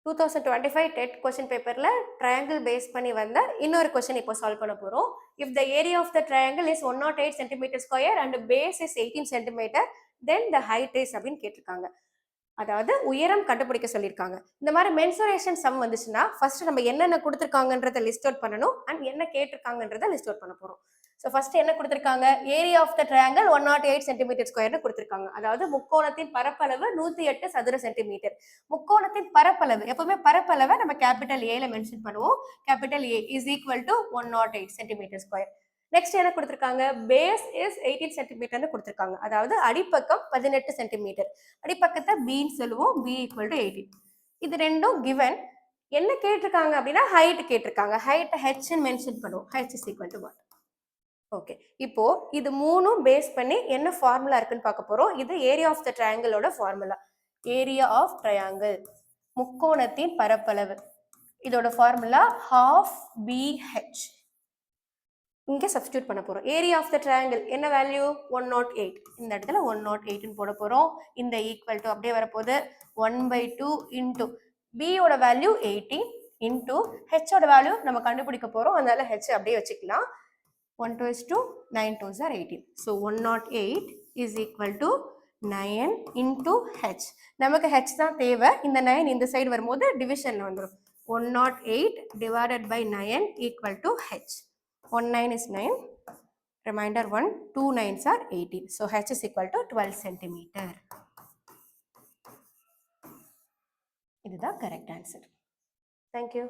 2025 TET question பேப்பரில் triangle base பண்ணி வந்த இன்னொரு கொஸ்டின் இப்போ சால்வ் பண்ண போகிறோம். If the area of the triangle is 108 centimeter square and base is 18 centimeter then the height is அப்படின்னு கேட்டிருக்காங்க. அதாவது உயரம் கண்டுபிடிக்க சொல்லியிருக்காங்க. இந்த மாதிரி மென்சுரேஷன் சம் வந்துச்சுன்னா ஃபர்ஸ்ட் நம்ம என்னென்ன கொடுத்துருக்காங்கன்றத லிஸ்ட் அவுட் பண்ணணும் அண்ட் என்ன கேட்டிருக்காங்கன்றத லிஸ்ட் அவுட் பண்ண போகிறோம். ஸோ ஃபர்ஸ்ட் என்ன கொடுத்துருக்காங்க, area of the triangle 108 centimeter ஸ்கொயர்னு கொடுத்துருக்காங்க. அதாவது முக்கோணத்தின் பரப்பளவு 108 சதுர சென்டிமீட்டர். முக்கோணத்தின் பரப்பளவு, எப்பவுமே பரப்பளவை நம்ம கேபிட்டல் ஏல மென்ஷன் பண்ணுவோம். Capital A is equal to 108 centimeter square. Next என்ன கொடுத்துருக்காங்க, பேஸ் இஸ் 18 சென்டிமீட்டர்னு கொடுத்துருக்காங்க. அதாவது அடிப்பக்கம் 18 சென்டிமீட்டர். அடிப்பக்கத்தை பின்னு சொல்லுவோம், பி ஈக்குவல் டு 18. இது ரெண்டும் கிவன். என்ன கேட்டிருக்காங்க அப்படின்னா ஹைட் கேட்டிருக்காங்க. ஹைட் ஹெச்ன்னு மென்ஷன் பண்ணுவோம். H is equal to 1. Okay, இப்போ இது மூணும் பேஸ் பண்ணி என்ன ஃபார்முலா இருக்குன்னு பார்க்க போறோம். இது ஏரியா ஆஃப் த ட்ரையாங்கிளோட ஃபார்முலா. ஏரியா ஆஃப் ட்ரையாங்கிள், முக்கோணத்தின் பரப்பளவு, இதோட ஃபார்முலா half BH. இங்க சப்ஸ்டியூட் பண்ண போறோம். ஏரியா ஆஃப் த ட்ரையாங்கிள் என்ன வேல்யூ, 108. இந்த இடத்துல 108 போட போறோம். இந்த ஈக்குவல் டு அப்படியே வரப்போகுது 1/2 இன்டூ B ஓட வேல்யூ 18 இன்டூ H ஓட வேல்யூ நம்ம கண்டுபிடிக்க போறோம். அதனால H அப்படியே வச்சுக்கலாம். 1 2 is 2, 9 2s are 18. So 108 is equal to 9 into H. நமக்கு H தான் தேவை. இந்த 9 இந்த சைடு வரும்போது டிவிஷன்ல வந்துடும். 108 divided by 9 equal to H. 1 9 is 9. Reminder 1, 2 9s are 18. So H is equal to 12 centimeter. இதுதான் correct answer. Thank you.